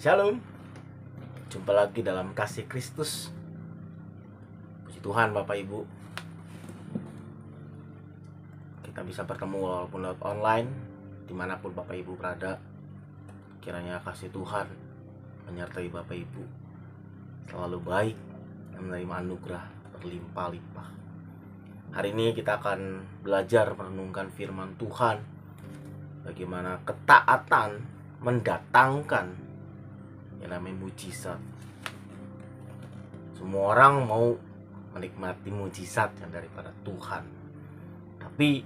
Shalom, jumpa lagi dalam kasih Kristus. Puji Tuhan Bapak Ibu, kita bisa bertemu walaupun lewat online, dimanapun Bapak Ibu berada. Kiranya kasih Tuhan menyertai Bapak Ibu selalu baik dan menerima anugerah berlimpah-limpah. Hari ini kita akan belajar merenungkan firman Tuhan, bagaimana ketaatan mendatangkan yang namanya mujizat. Semua orang mau menikmati mujizat yang daripada Tuhan, tapi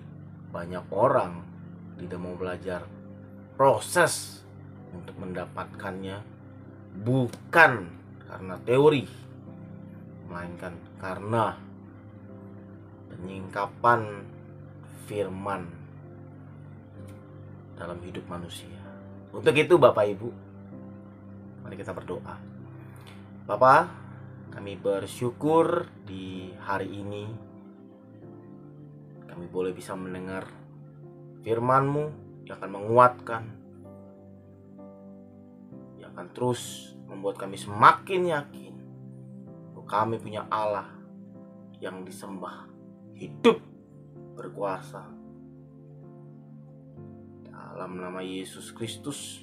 banyak orang tidak mau belajar proses untuk mendapatkannya, bukan karena teori, melainkan karena penyingkapan firman dalam hidup manusia. Untuk itu Bapak Ibu, mari kita berdoa. Bapa, kami bersyukur di hari ini kami boleh bisa mendengar firman-Mu yang akan menguatkan, yang akan terus membuat kami semakin yakin bahwa kami punya Allah yang disembah, hidup, berkuasa. Dalam nama Yesus Kristus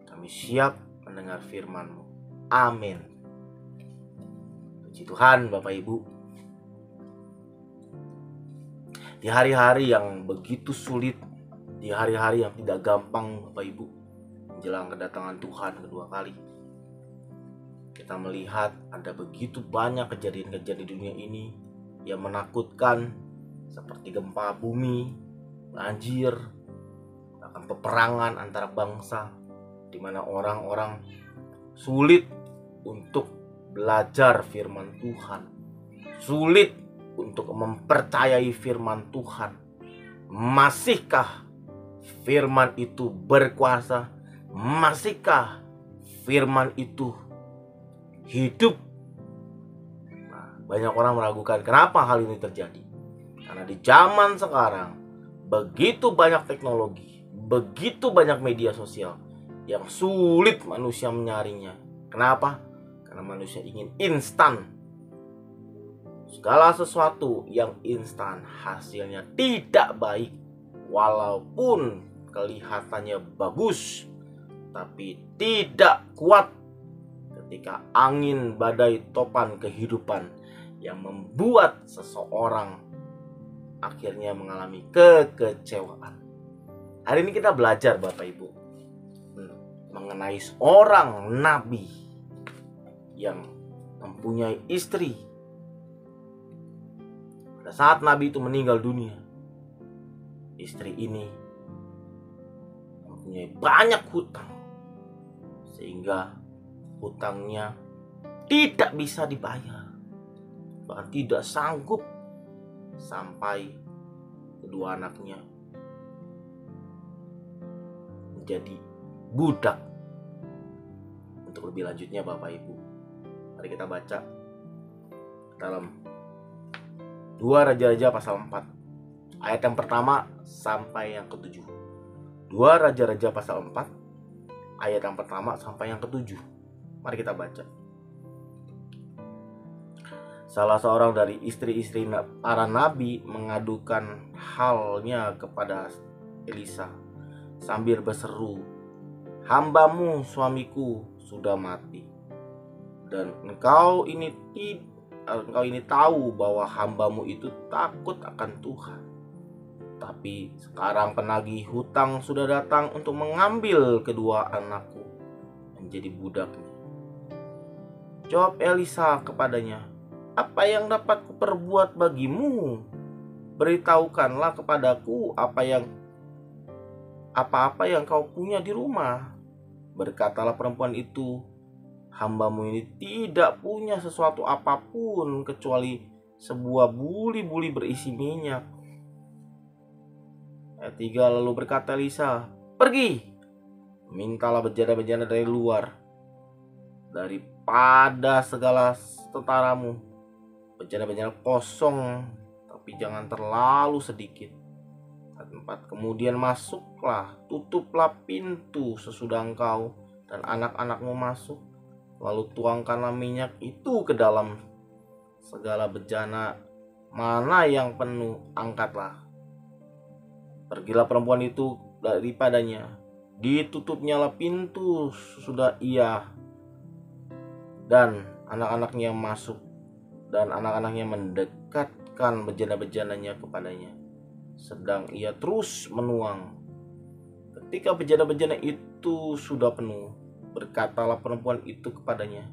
kami siap mendengar firman-Mu. Amin. Puji Tuhan Bapak Ibu. Di hari-hari yang begitu sulit, di hari-hari yang tidak gampang Bapak Ibu, menjelang kedatangan Tuhan kedua kali, kita melihat ada begitu banyak kejadian-kejadian di dunia ini yang menakutkan, seperti gempa bumi, banjir, bahkan peperangan antara bangsa, di mana orang-orang sulit untuk belajar firman Tuhan, sulit untuk mempercayai firman Tuhan. Masihkah firman itu berkuasa? Masihkah firman itu hidup? Nah, banyak orang meragukan kenapa hal ini terjadi. Karena di zaman sekarang begitu banyak teknologi, begitu banyak media sosial yang sulit manusia menyaringnya. Kenapa? Karena manusia ingin instan. Segala sesuatu yang instan hasilnya tidak baik. Walaupun kelihatannya bagus, tapi tidak kuat ketika angin badai topan kehidupan yang membuat seseorang akhirnya mengalami kekecewaan. Hari ini kita belajar Bapak Ibu mengenai seorang nabi yang mempunyai istri. Pada saat nabi itu meninggal dunia, istri ini mempunyai banyak hutang, sehingga hutangnya tidak bisa dibayar, bahkan tidak sanggup, sampai kedua anaknya menjadi budak. Untuk lebih lanjutnya Bapak Ibu, mari kita baca dalam 2 Raja-Raja pasal 4 ayat yang pertama sampai yang ke-7. 2 Raja-Raja pasal 4 ayat yang pertama sampai yang ke-7. Mari kita baca. Salah seorang dari istri-istri para nabi mengadukan halnya kepada Elisa sambil berseru, "Hambamu suamiku sudah mati, dan engkau ini tahu bahwa hambamu itu takut akan Tuhan. Tapi sekarang penagih hutang sudah datang untuk mengambil kedua anakku menjadi budaknya." Jawab Elisa kepadanya, "Apa yang dapat kuperbuat bagimu? Beritahukanlah kepadaku apa-apa yang kau punya di rumah." Berkatalah perempuan itu, "Hambamu ini tidak punya sesuatu apapun kecuali sebuah buli-buli berisi minyak." Ayat 3, lalu berkata Elisa, "Pergi, mintalah bejana-bejana dari luar, daripada segala tentaramu, bejana-bejana kosong, tapi jangan terlalu sedikit. 4. Kemudian masuklah, tutuplah pintu sesudah engkau dan anak-anakmu masuk, lalu tuangkanlah minyak itu ke dalam segala bejana mana yang penuh, angkatlah. Pergilah perempuan itu daripadanya, ditutupnyalah pintu sudah ia dan anak-anaknya masuk, dan anak-anaknya mendekatkan bejana-bejananya kepadanya, sedang ia terus menuang. Ketika bejana-bejana itu sudah penuh, berkatalah perempuan itu kepadanya,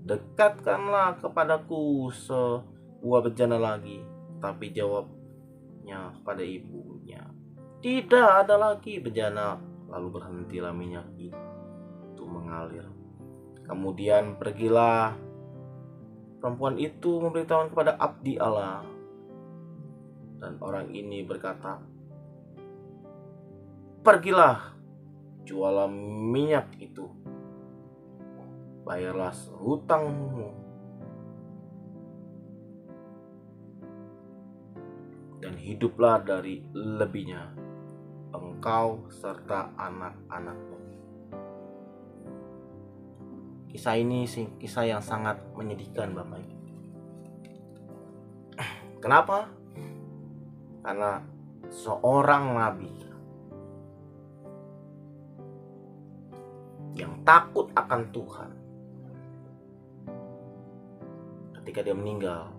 dekatkanlah kepadaku sebuah bejana lagi. Tapi jawabnya kepada ibunya, tidak ada lagi bejana. Lalu berhentilah minyak itu mengalir. Kemudian pergilah perempuan itu memberitahukan kepada abdi Allah, dan orang ini berkata, pergilah, jualah minyak itu, bayarlah hutangmu, dan hiduplah dari lebihnya, engkau serta anak-anakmu. Kisah ini kisah yang sangat menyedihkan, Bapak Ibu. Kenapa? Karena seorang nabi yang takut akan Tuhan, ketika dia meninggal,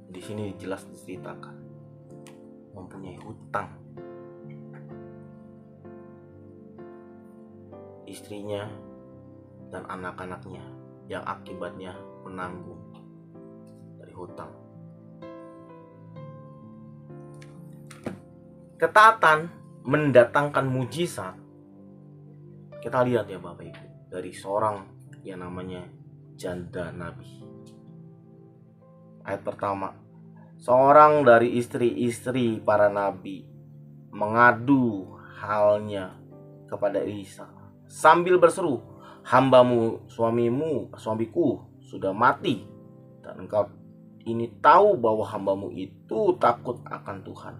di sini jelas diceritakan mempunyai hutang. Istrinya dan anak-anaknya yang akibatnya menanggung dari hutang. Ketaatan mendatangkan mujizat. Kita lihat ya Bapak Ibu, dari seorang yang namanya janda nabi. Ayat pertama, seorang dari istri-istri para nabi mengadu halnya kepada Elisa sambil berseru, hambamu suamiku sudah mati, dan engkau ini tahu bahwa hambamu itu takut akan Tuhan.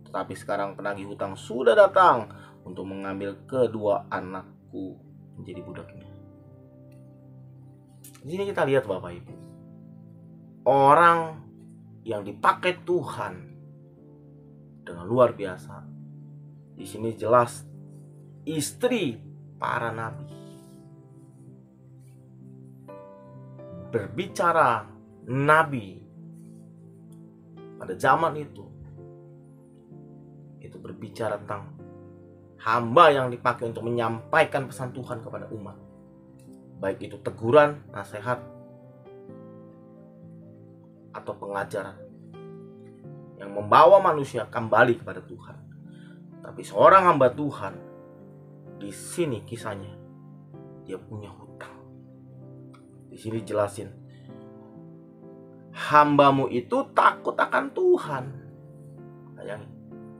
Tetapi sekarang penagih hutang sudah datang untuk mengambil kedua anakku menjadi budaknya. Di sini kita lihat Bapak Ibu, orang yang dipakai Tuhan dengan luar biasa. Di sini jelas istri para nabi berbicara. Nabi pada zaman itu berbicara tentang hamba yang dipakai untuk menyampaikan pesan Tuhan kepada umat, baik itu teguran, nasihat, atau pengajaran yang membawa manusia kembali kepada Tuhan. Tapi seorang hamba Tuhan, di sini kisahnya dia punya hutang. Di sini jelasin, hambamu itu takut akan Tuhan. Bayangin,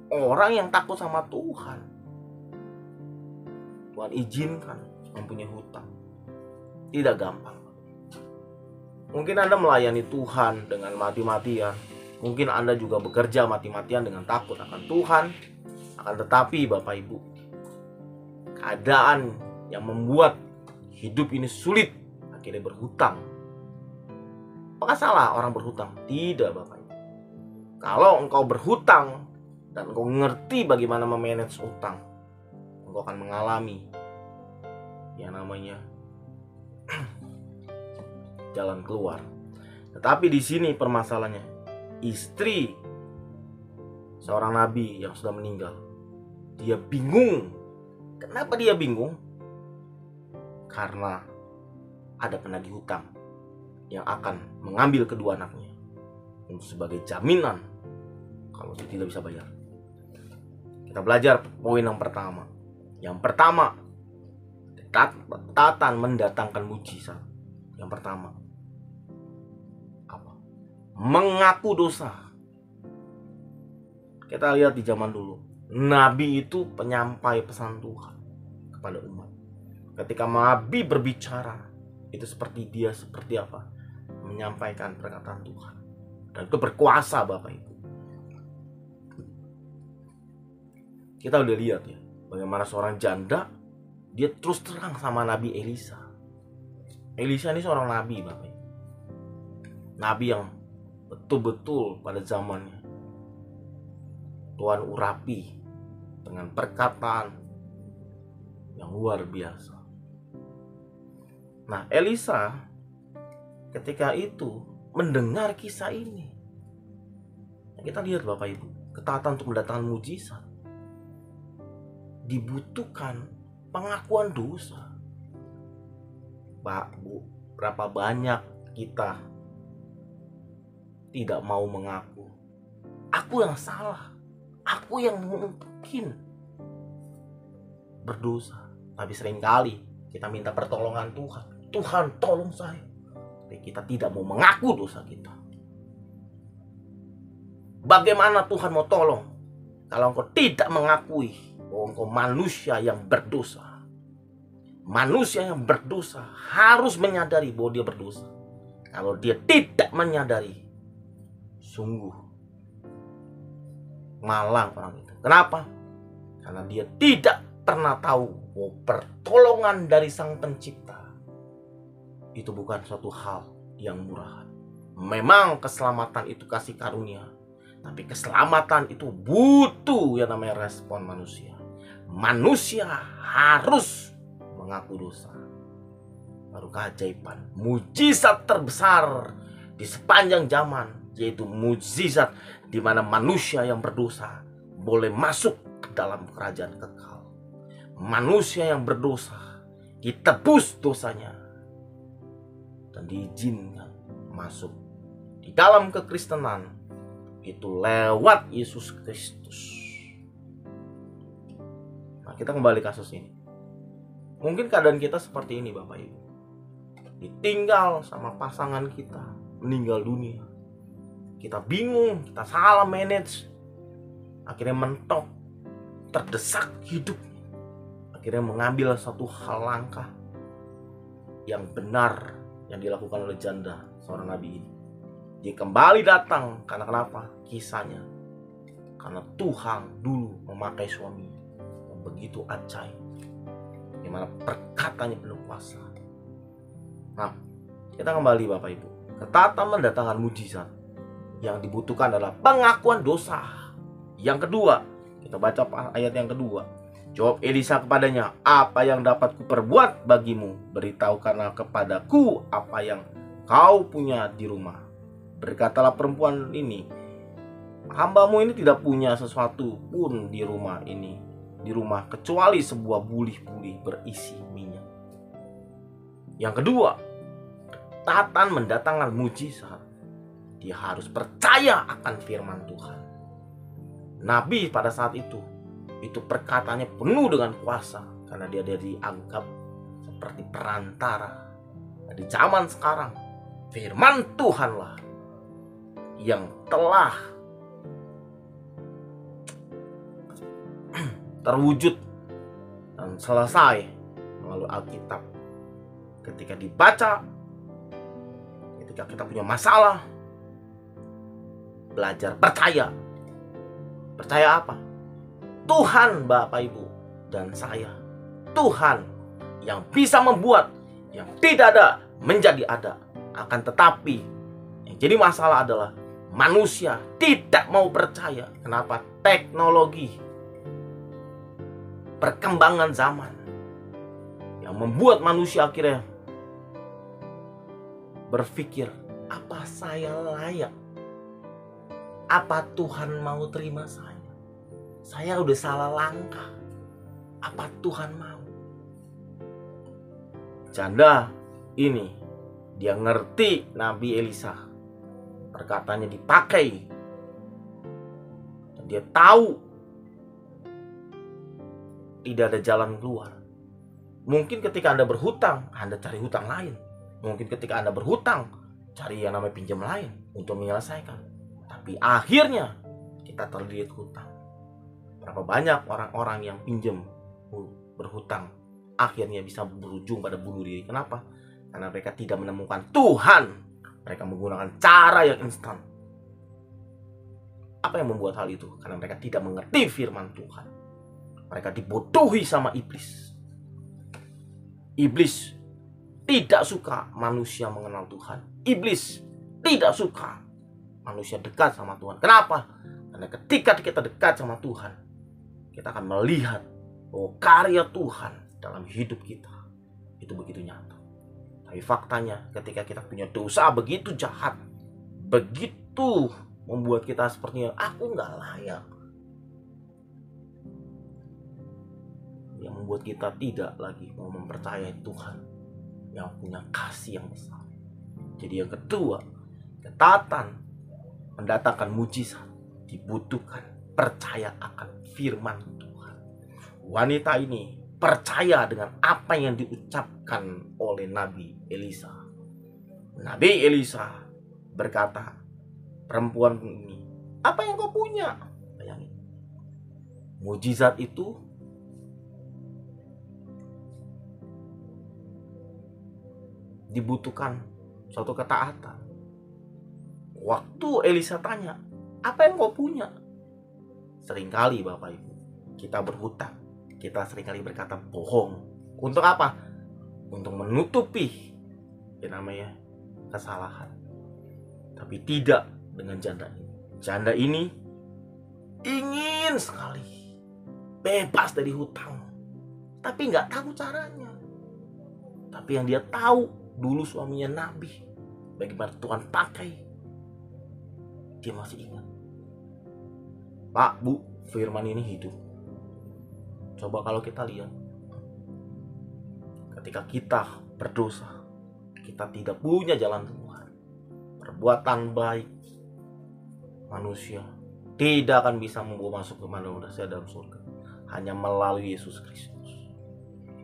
orang yang takut sama Tuhan, Tuhan izinkan mempunyai hutang. Tidak gampang. Mungkin Anda melayani Tuhan dengan mati-matian. Mungkin Anda juga bekerja mati-matian dengan takut akan Tuhan. Akan tetapi Bapak Ibu, keadaan yang membuat hidup ini sulit, akhirnya berhutang. Apakah salah orang berhutang? Tidak Bapak Ibu. Kalau engkau berhutang dan engkau ngerti bagaimana memanage utang, engkau akan mengalami yang namanya jalan keluar. Tetapi di sini permasalahannya, istri seorang nabi yang sudah meninggal, dia bingung. Kenapa dia bingung? Karena ada penagih hutang yang akan mengambil kedua anaknya untuk sebagai jaminan kalau dia tidak bisa bayar. Kita belajar poin yang pertama. Yang pertama, ketaatan mendatangkan mujizat. Yang pertama, apa? Mengaku dosa. Kita lihat di zaman dulu, nabi itu penyampai pesan Tuhan kepada umat. Ketika nabi berbicara, itu seperti dia seperti apa? Menyampaikan perkataan Tuhan. Dan itu berkuasa Bapak Ibu. Kita udah lihat ya, bagaimana seorang janda dia terus terang sama Nabi Elisa. Elisa ini seorang nabi, Bapak. Nabi yang betul-betul pada zamannya Tuhan urapi dengan perkataan yang luar biasa. Nah, Elisa ketika itu mendengar kisah ini, kita lihat Bapak Ibu, ketaatan untuk mendatangkan mujizat dibutuhkan pengakuan dosa. Pak, Bu, berapa banyak kita tidak mau mengaku, aku yang salah, aku yang mungkin berdosa. Tapi seringkali kita minta pertolongan Tuhan, Tuhan tolong saya, tapi kita tidak mau mengaku dosa kita. Bagaimana Tuhan mau tolong kalau engkau tidak mengakui bahwa engkau manusia yang berdosa? Manusia yang berdosa harus menyadari bahwa dia berdosa. Kalau dia tidak menyadari, sungguh malang orang itu. Kenapa? Karena dia tidak pernah tahu bahwa pertolongan dari Sang Pencipta itu bukan suatu hal yang murahan. Memang keselamatan itu kasih karunia, tapi keselamatan itu butuh yang namanya respon manusia. Manusia harus mengaku dosa. Baru keajaiban, mujizat terbesar di sepanjang zaman, yaitu mujizat di mana manusia yang berdosa boleh masuk ke dalam kerajaan kekal. Manusia yang berdosa ditebus dosanya dan diizinkan masuk di dalam kekristenan itu lewat Yesus Kristus. Nah, kita kembali kasus ini. Mungkin keadaan kita seperti ini Bapak Ibu. Ditinggal sama pasangan kita, meninggal dunia. Kita bingung, kita salah manage. Akhirnya mentok, terdesak hidup. Akhirnya mengambil satu hal langkah yang benar yang dilakukan oleh janda seorang nabi ini. Dia kembali datang karena kenapa? Kisahnya. Karena Tuhan dulu memakai suami yang begitu ajaib, di mana perkataannya penuh kuasa. Nah, kita kembali Bapak Ibu. Ketaatan mendatangkan mujizat. Yang dibutuhkan adalah pengakuan dosa. Yang kedua, kita baca ayat yang kedua. Jawab Elisa kepadanya, apa yang dapat kuperbuat bagimu? Beritahukanlah kepadaku apa yang kau punya di rumah. Berkatalah perempuan ini, hambamu ini tidak punya sesuatu pun di rumah ini, di rumah kecuali sebuah bulih-bulih berisi minyak. Yang kedua, ketaatan mendatangkan mujizat. Dia harus percaya akan firman Tuhan. Nabi pada saat itu perkataannya penuh dengan kuasa karena dia dianggap seperti perantara. Di zaman sekarang, firman Tuhanlah yang telah terwujud dan selesai melalui Alkitab. Ketika dibaca, ketika kita punya masalah, belajar percaya. Percaya apa? Tuhan Bapak Ibu dan saya, Tuhan yang bisa membuat yang tidak ada menjadi ada. Akan tetapi yang jadi masalah adalah manusia tidak mau percaya. Kenapa? Teknologi, perkembangan zaman yang membuat manusia akhirnya berpikir, apa saya layak? Apa Tuhan mau terima saya? Saya udah salah langkah. Apa Tuhan mau? Janda ini, dia ngerti Nabi Elisa. Perkataannya dipakai. Dan dia tahu tidak ada jalan keluar. Mungkin ketika Anda berhutang, Anda cari hutang lain. Mungkin ketika Anda berhutang, cari yang namanya pinjam lain untuk menyelesaikan. Tapi akhirnya kita terlilit hutang. Berapa banyak orang-orang yang pinjam berhutang akhirnya bisa berujung pada bunuh diri. Kenapa? Karena mereka tidak menemukan Tuhan. Mereka menggunakan cara yang instan. Apa yang membuat hal itu? Karena mereka tidak mengerti firman Tuhan. Mereka dibodohi sama iblis. Iblis tidak suka manusia mengenal Tuhan. Iblis tidak suka manusia dekat sama Tuhan. Kenapa? Karena ketika kita dekat sama Tuhan, kita akan melihat bahwa karya Tuhan dalam hidup kita itu begitu nyata. Tapi faktanya ketika kita punya dosa begitu jahat, begitu membuat kita sepertinya aku gak layak, yang membuat kita tidak lagi mau mempercayai Tuhan yang punya kasih yang besar. Jadi yang kedua, ketaatan mendatangkan mujizat, dibutuhkan percaya akan firman Tuhan. Wanita ini percaya dengan apa yang diucapkan oleh Nabi Elisa. Nabi Elisa berkata, perempuan ini, apa yang kau punya? Bayangin. Mujizat itu dibutuhkan suatu ketaatan. Waktu Elisa tanya, apa yang kau punya? Seringkali Bapak Ibu, kita berhutang. Kita seringkali berkata bohong. Untuk apa? Untuk menutupi yang namanya kesalahan. Tapi tidak dengan janda ini. Janda ini ingin sekali bebas dari hutang, tapi nggak tahu caranya. Tapi yang dia tahu, dulu suaminya Nabi, bagaimana Tuhan pakai, dia masih ingat. Pak, Bu, firman ini hidup. Coba kalau kita lihat, ketika kita berdosa, kita tidak punya jalan keluar, perbuatan baik manusia tidak akan bisa membawa masuk ke manusia dalam surga, hanya melalui Yesus Kristus.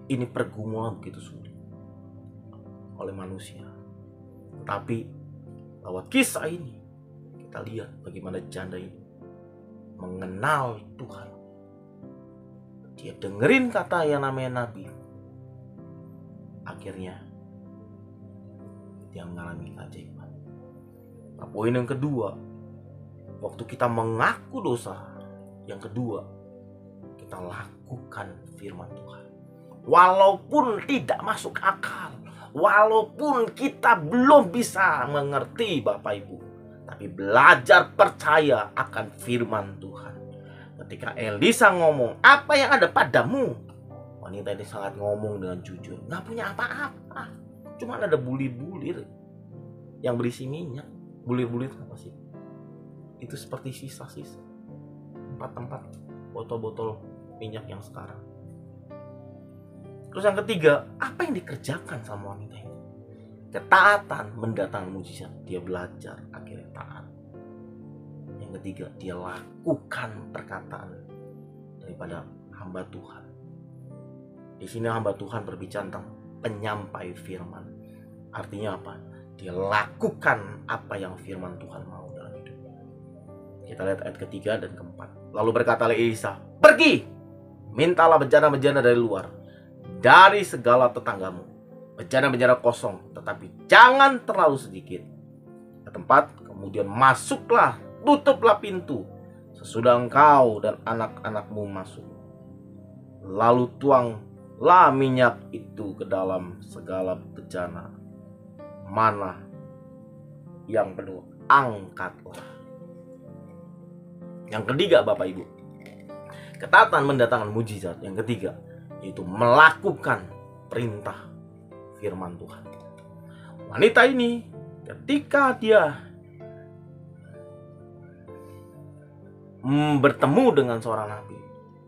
Ini pergumulan begitu sulit oleh manusia. Tapi lewat kisah ini kita lihat bagaimana janda ini mengenal Tuhan. Dia dengerin kata yang namanya Nabi. Akhirnya dia mengalami keajaiban. Nah, poin yang kedua, waktu kita mengaku dosa, yang kedua, kita lakukan firman Tuhan. Walaupun tidak masuk akal, walaupun kita belum bisa mengerti Bapak Ibu, tapi belajar percaya akan firman Tuhan. Ketika Elisa ngomong, apa yang ada padamu? Wanita ini sangat ngomong dengan jujur. Gak punya apa-apa, cuma ada bulir-bulir yang berisi minyak. Bulir-bulir apa sih? Itu seperti sisa-sisa tempat-tempat botol-botol minyak yang sekarang. Terus yang ketiga, apa yang dikerjakan sama wanita ini? Ketaatan mendatangkan mujizat. Dia belajar akhirnya taat. Yang ketiga, dia lakukan perkataan daripada hamba Tuhan. Di sini hamba Tuhan berbicara tentang penyampai firman. Artinya apa? Dia lakukan apa yang firman Tuhan mau dalam hidupnya. Kita lihat ayat ketiga dan keempat. Lalu berkatalah Elisa, pergi, mintalah bejana-bejana dari luar, dari segala tetanggamu, bejana-bejana kosong, tetapi jangan terlalu sedikit. Ke tempat, kemudian masuklah, tutuplah pintu, sesudah engkau dan anak-anakmu masuk. Lalu tuanglah minyak itu ke dalam segala bejana. Mana yang kedua, angkatlah. Yang ketiga Bapak Ibu, ketaatan mendatangkan mujizat. Yang ketiga, yaitu melakukan perintah firman Tuhan. Wanita ini ketika dia bertemu dengan seorang nabi,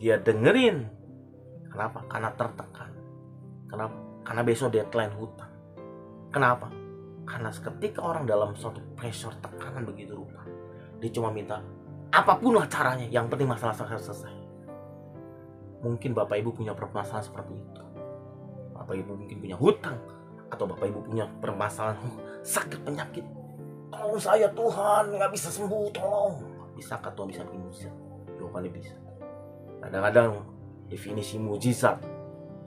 dia dengerin. Kenapa? Karena tertekan. Kenapa? Karena besok deadline hutang. Kenapa? Karena ketika orang dalam suatu pressure, tekanan begitu rupa, dia cuma minta apapun lah caranya, yang penting masalah selesai. Mungkin Bapak Ibu punya permasalahan seperti itu. Bapak Ibu mungkin punya hutang, atau Bapak Ibu punya permasalahan sakit penyakit. Tolong saya Tuhan, gak bisa sembuh, tolong. Bisakah Tuhan bisa bikin mujizat? Jawabannya bisa. Kadang-kadang definisi mujizat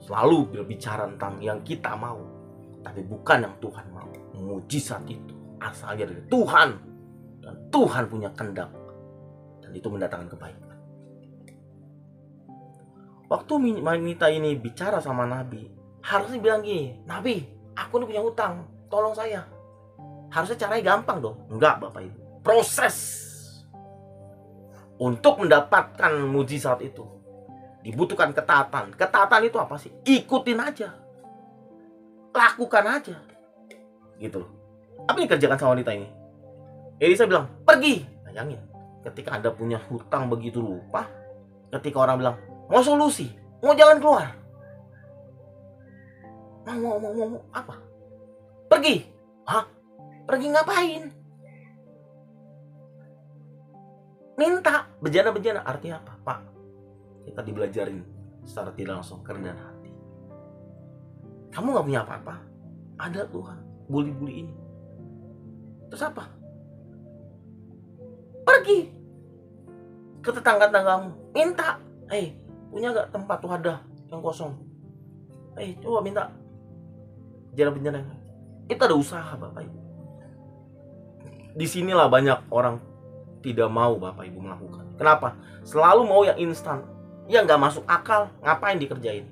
selalu berbicara tentang yang kita mau, tapi bukan yang Tuhan mau. Mujizat itu asalnya dari Tuhan, dan Tuhan punya kehendak, dan itu mendatangkan kebaikan. Waktu wanita ini bicara sama Nabi, Harusnya bilang gini, Nabi, aku ini punya hutang, tolong saya. Harusnya caranya gampang dong. Enggak Bapak Ibu. Proses untuk mendapatkan mujizat itu dibutuhkan ketaatan. Ketaatan itu apa sih? Ikutin aja, lakukan aja, gitu loh. Apa yang dikerjakan sama wanita ini? Elisa bilang, pergi. Bayangin, ketika Anda punya hutang begitu rupa, ketika orang bilang, mau solusi, mau jalan keluar, mau apa? Pergi. Hah? Pergi ngapain? Minta. Bejana-bejana artinya apa? Pak, kita dibelajarin secara tidak langsung kerendahan hati. Kamu gak punya apa-apa, ada Tuhan, buli-buli ini. Terus apa? Pergi ke tetangga-tanggamu, minta. Punya gak tempat wadah yang kosong? Coba minta. Bejana-bejana. Itu ada usaha Bapak Ibu. Disinilah banyak orang tidak mau Bapak Ibu melakukan. Kenapa? Selalu mau yang instan, yang gak masuk akal. Ngapain dikerjain?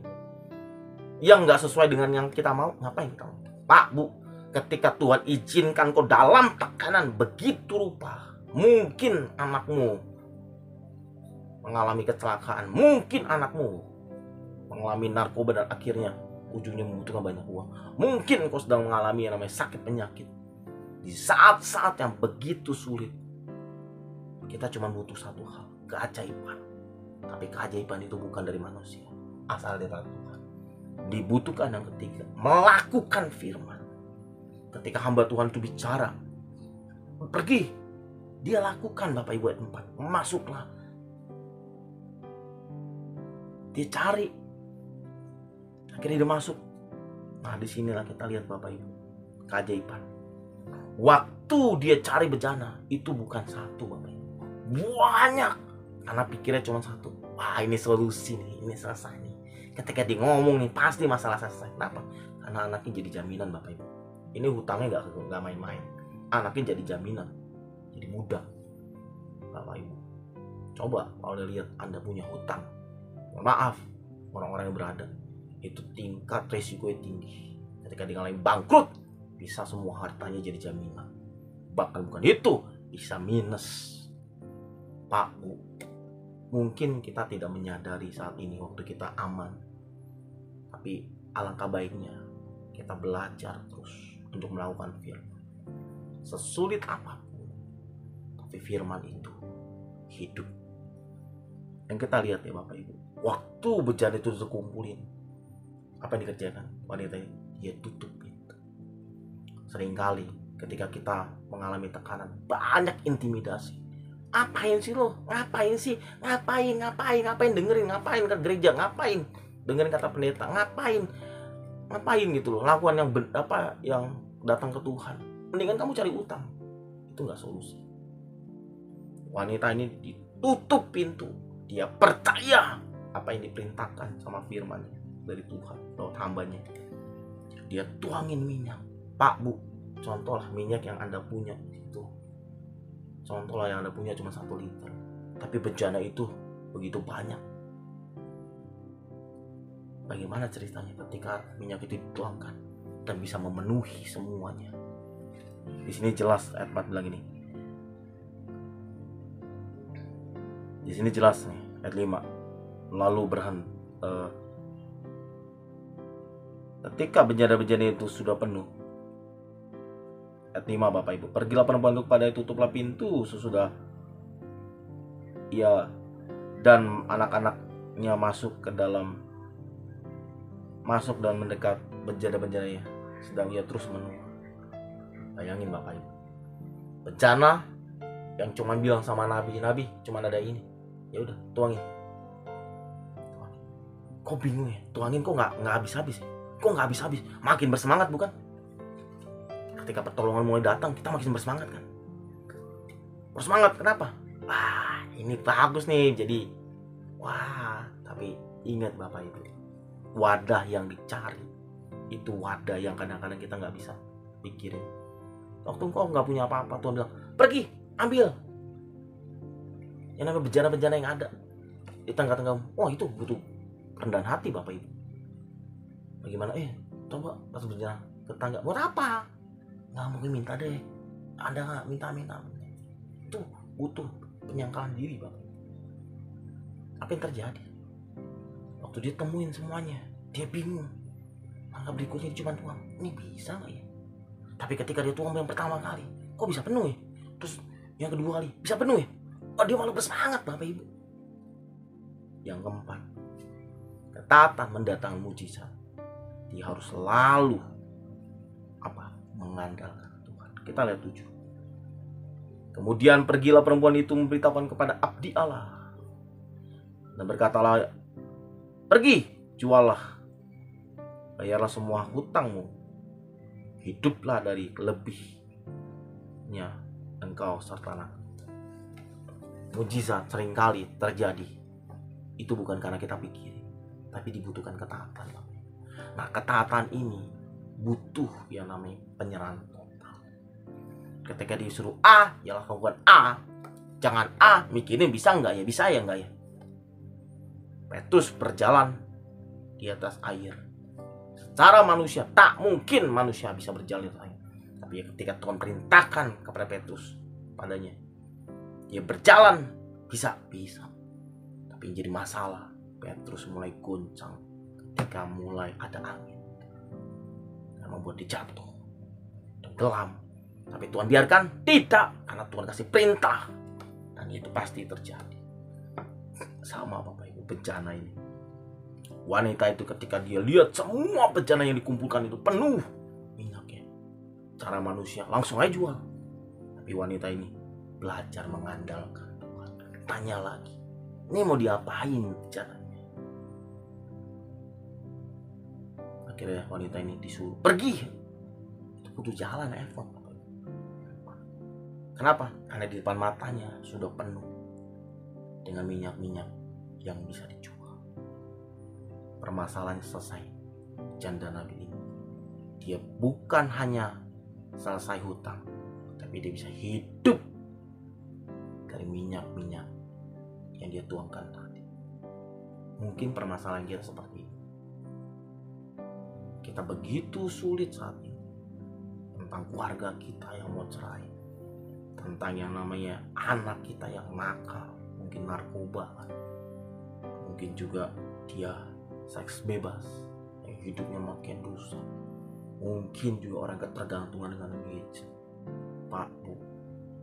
Yang gak sesuai dengan yang kita mau, ngapain kita mau? Pak, Bu, ketika Tuhan izinkan kau dalam tekanan begitu rupa, mungkin anakmu mengalami kecelakaan, mungkin anakmu mengalami narkoba dan akhirnya ujungnya membutuhkan banyak uang. Mungkin kau sedang mengalami yang namanya sakit penyakit. Di saat-saat yang begitu sulit, kita cuma butuh satu hal, keajaiban. Tapi keajaiban itu bukan dari manusia, asal dari Tuhan. Dibutuhkan yang ketiga, melakukan firman. Ketika hamba Tuhan itu bicara, pergi, dia lakukan Bapak Ibu ayat 4. Masuklah. Dia cari. Akhirnya dia masuk. Nah, disinilah kita lihat Bapak Ibu, keajaiban. Waktu dia cari bejana, itu bukan satu Bapak Ibu, banyak. Karena pikirnya cuma satu. Wah, ini solusi nih, ini selesai nih. Ketika dia ngomong nih, pasti masalah selesai. Kenapa? Karena anaknya jadi jaminan Bapak Ibu. Ini hutangnya gak main-main. Anaknya jadi jaminan, jadi mudah Bapak Ibu. Coba kalau lihat Anda punya hutang, maaf, orang-orang yang berada, itu tingkat resikonya tinggi. Ketika dia ngalamin bangkrut, bisa semua hartanya jadi jaminan. Bahkan bukan itu, bisa minus. Pak, Bu, mungkin kita tidak menyadari saat ini waktu kita aman. Tapi alangkah baiknya kita belajar terus untuk melakukan firman. Sesulit apapun, tapi firman itu hidup. Yang kita lihat ya Bapak Ibu, waktu bejana itu terkumpulin, apa yang dikerjakan wanita ini? Dia tutup pintu. Seringkali ketika kita mengalami tekanan, banyak intimidasi. Ngapain sih lo? Ngapain sih? Ngapain dengerin? Ngapain ke gereja? Ngapain dengerin kata pendeta? Ngapain gitu loh? Lakukan yang datang ke Tuhan. Mendingan kamu cari utang. Itu nggak solusi. Wanita ini ditutup pintu. Dia percaya apa yang diperintahkan sama firman dari Tuhan lewat hambanya. Dia tuangin minyak. Pak, Bu, contohlah minyak yang Anda punya itu. Contohlah yang Anda punya cuma 1 liter. Tapi bejana itu begitu banyak. Bagaimana ceritanya ketika minyak itu dituangkan dan bisa memenuhi semuanya? Di sini jelas ayat 4 bilang ini. Di sini jelas nih ayat 5. Lalu ketika bejana-bejana itu sudah penuh. Ayat 5 Bapak Ibu. Pergilah perempuan itu kepada tutuplah pintu sesudah ia dan anak-anaknya masuk dan mendekat bejana-bejananya, sedang ia terus menunggu. Bayangin Bapak Ibu, bencana yang cuma bilang sama Nabi cuma ada ini, ya udah tuangin. Kok bingung ya, tuangin kok nggak habis-habis ya? Kok nggak habis-habis? Makin bersemangat bukan? Ketika pertolongan mulai datang, kita makin bersemangat kan? Bersemangat kenapa? Wah, ini bagus nih, jadi wah. Tapi ingat Bapak Ibu, wadah yang dicari itu wadah yang kadang-kadang kita nggak bisa pikirin. Waktu engkau nggak punya apa-apa, Tuhan bilang pergi ambil yang namanya bejana-bejana yang ada di tengah-tengahmu. Oh, itu butuh kerendahan hati Bapak Ibu. Bagaimana? Coba pas berjalan ke tetangga, buat apa? Nggak mungkin minta deh. Anda nggak minta. Itu butuh penyangkalan diri, Bapak. Apa yang terjadi? Waktu dia temuin semuanya, dia bingung. Langkah berikutnya cuma tuang. Ini bisa nggak ya? Tapi ketika dia tuang yang pertama kali, kok bisa penuh ya? Terus yang kedua kali, bisa penuh ya? Oh, dia malah bersemangat, Bapak Ibu. Yang keempat, ketaatan mendatangkan mujizat. Dia harus selalu mengandalkan Tuhan. Kita lihat 7. Kemudian pergilah perempuan itu memberitahukan kepada abdi Allah dan berkatalah, pergi, juallah, bayarlah semua hutangmu, hiduplah dari lebihnya engkau serta anak. Mujizat seringkali terjadi itu bukan karena kita pikir, tapi dibutuhkan ketaatan. Nah, ketaatan ini butuh yang namanya penyerahan total. Ketika disuruh A, ya lakukan A. Jangan A, mikirin bisa nggak ya, bisa ya nggak ya. Petrus berjalan di atas air. Secara manusia, tak mungkin manusia bisa berjalan di atas air. Tapi ketika Tuhan perintahkan kepada Petrus padanya, dia berjalan, bisa. Tapi yang jadi masalah, Petrus mulai goncang ketika mulai ada angin yang membuat dia jatuh, tenggelam. Tapi Tuhan biarkan? Tidak, karena Tuhan kasih perintah, dan itu pasti terjadi. Sama Bapak Ibu, bencana ini. Wanita itu ketika dia lihat semua bencana yang dikumpulkan itu penuh minyaknya, cara manusia langsung aja jual. Tapi wanita ini belajar mengandalkan Tuhan. Tanya lagi, ini mau diapain bencananya? Akhirnya wanita ini disuruh pergi. Itu butuh jalan, effort. Kenapa? Karena di depan matanya sudah penuh dengan minyak-minyak yang bisa dijual. Permasalahannya selesai. Janda nabi ini, dia bukan hanya selesai hutang, tapi dia bisa hidup dari minyak-minyak yang dia tuangkan tadi. Mungkin permasalahan kita seperti ini. Kita begitu sulit saat ini tentang keluarga kita yang mau cerai, tentang yang namanya anak kita yang nakal, mungkin narkoba, mungkin juga dia seks bebas, yang hidupnya makin dosa, mungkin juga orang ketergantungan dengan gadget. Pak, Bu,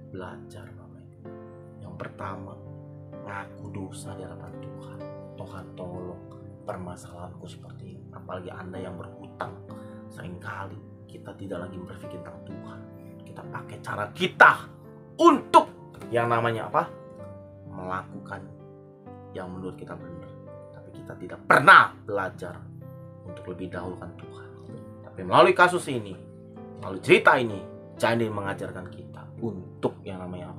belajar Bapak Ibu. Yang pertama, ngaku dosa di hadapan Tuhan. Tuhan tolong, permasalahanku seperti ini. Apalagi Anda yang berhutang, seringkali kita tidak lagi berpikir tentang Tuhan. Kita pakai cara kita untuk yang namanya melakukan yang menurut kita benar. Tapi kita tidak pernah belajar untuk lebih dahulukan Tuhan. Tapi melalui kasus ini, melalui cerita ini, Candi mengajarkan kita untuk yang namanya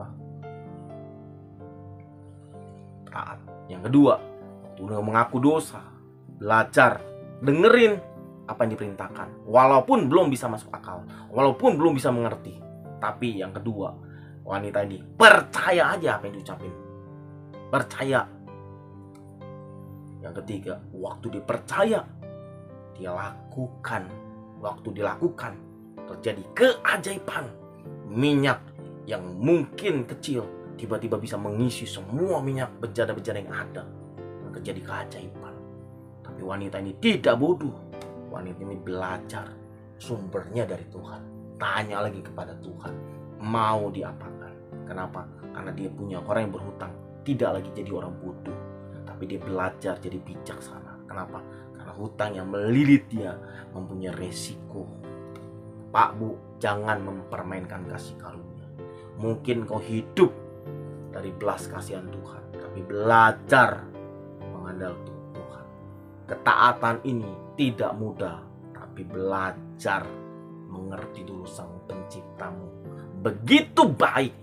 taat. Yang kedua, waktu mengaku dosa, belajar dengerin apa yang diperintahkan, walaupun belum bisa masuk akal, walaupun belum bisa mengerti. Tapi yang kedua, wanita ini percaya aja apa yang diucapin, percaya. Yang ketiga, waktu dipercaya, dia lakukan. Waktu dilakukan, terjadi keajaiban. Minyak yang mungkin kecil tiba-tiba bisa mengisi semua minyak bejana-bejana yang ada, dan terjadi keajaiban. Tapi wanita ini tidak bodoh. Wanita ini belajar sumbernya dari Tuhan. Tanya lagi kepada Tuhan, mau diapakan. Kenapa? Karena dia punya orang yang berhutang, tidak lagi jadi orang bodoh, tapi dia belajar jadi bijaksana. Kenapa? Karena hutang yang melilit dia mempunyai resiko. Pak, Bu, jangan mempermainkan kasih karunia. Mungkin kau hidup dari belas kasihan Tuhan, tapi belajar mengandalkan Tuhan. Ketaatan ini tidak mudah, tapi belajar mengerti dulu Sang Penciptamu. Begitu baik,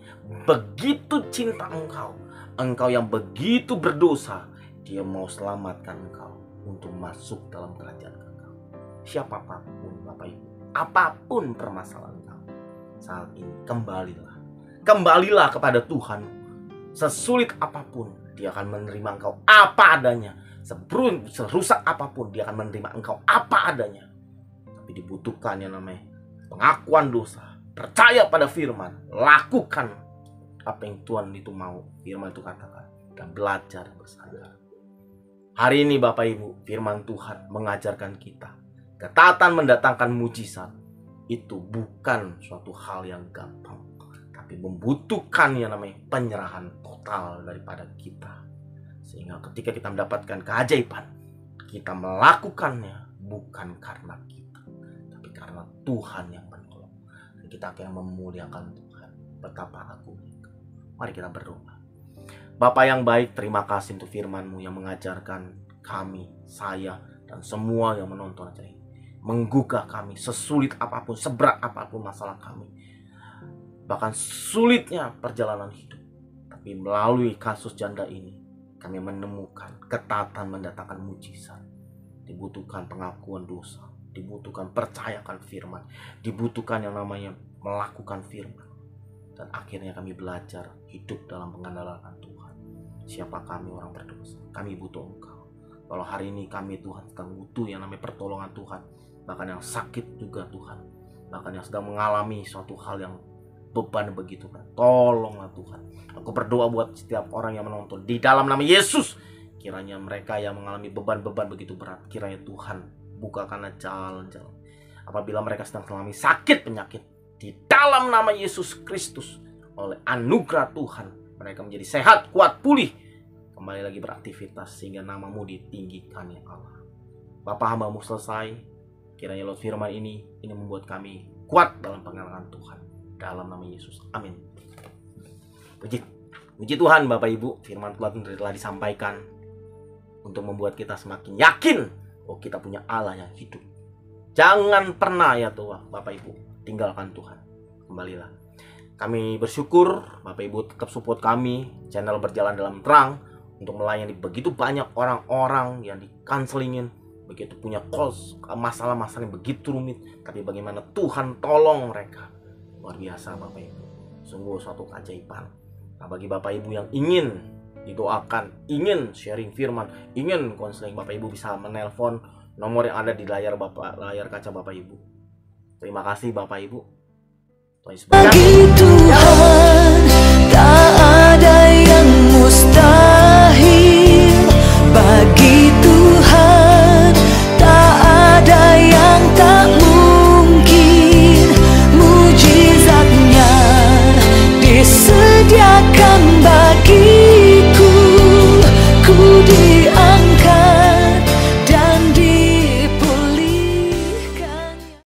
begitu cinta engkau. Engkau yang begitu berdosa, dia mau selamatkan engkau untuk masuk dalam kerajaan engkau. Siapapun Bapak Ibu, apapun permasalahan engkau saat ini, kembalilah kepada Tuhan. Sesulit apapun, dia akan menerima engkau apa adanya. serusak apapun, dia akan menerima engkau apa adanya. Tapi dibutuhkan yang namanya pengakuan dosa, percaya pada firman, lakukan apa yang Tuhan itu mau, firman itu katakan, dan belajar bersandar. Hari ini Bapak Ibu, firman Tuhan mengajarkan kita, ketaatan mendatangkan mujizat itu bukan suatu hal yang gampang, tapi membutuhkan yang namanya penyerahan total daripada kita. Sehingga ketika kita mendapatkan keajaiban, kita melakukannya bukan karena kita, tapi karena Tuhan yang menolong. Dan kita akan memuliakan Tuhan. Betapa agungnya. Mari kita berdoa. Bapa yang baik, terima kasih untuk firman-Mu yang mengajarkan kami, saya, dan semua yang menonton acara ini. Menggugah kami sesulit apapun, seberat apapun masalah kami. Bahkan sulitnya perjalanan hidup. Tapi melalui kasus janda ini, kami menemukan ketaatan mendatangkan mujizat. Dibutuhkan pengakuan dosa, dibutuhkan percayakan firman, dibutuhkan yang namanya melakukan firman. Dan akhirnya kami belajar hidup dalam pengandalan Tuhan. Siapa kami orang berdosa? Kami butuh Engkau. Kalau hari ini kami Tuhan sedang butuh yang namanya pertolongan Tuhan, bahkan yang sakit juga Tuhan, bahkan yang sedang mengalami suatu hal yang beban begitu berat, tolonglah Tuhan. Aku berdoa buat setiap orang yang menonton di dalam nama Yesus. Kiranya mereka yang mengalami beban-beban begitu berat, kiranya Tuhan bukakanlah jalan-jalan. Apabila mereka sedang mengalami sakit penyakit, di dalam nama Yesus Kristus, oleh anugerah Tuhan, mereka menjadi sehat, kuat, pulih, kembali lagi beraktivitas, sehingga nama-Mu ditinggikan ya Allah. Bapa, hamba-Mu selesai. Kiranya lewat firman ini membuat kami kuat dalam pengenalan Tuhan. Dalam nama Yesus. Amin. Puji Tuhan Bapak Ibu, firman Tuhan telah disampaikan untuk membuat kita semakin yakin kita punya Allah yang hidup. Jangan pernah ya Tuhan Bapak Ibu tinggalkan Tuhan. Kembalilah. Kami bersyukur Bapak Ibu tetap support kami, channel Berjalan Dalam Terang, untuk melayani begitu banyak orang-orang yang dikanselingin, begitu punya masalah-masalah yang begitu rumit, tapi bagaimana Tuhan tolong mereka. Luar biasa Bapak Ibu, sungguh suatu keajaiban. Nah, bagi Bapak Ibu yang ingin didoakan, ingin sharing firman, ingin konseling, Bapak Ibu bisa menelpon nomor yang ada di layar kaca Bapak Ibu. Terima kasih Bapak Ibu. Tuhan Yesus berkati. Bagi Tuhan tak ada yang mustahil.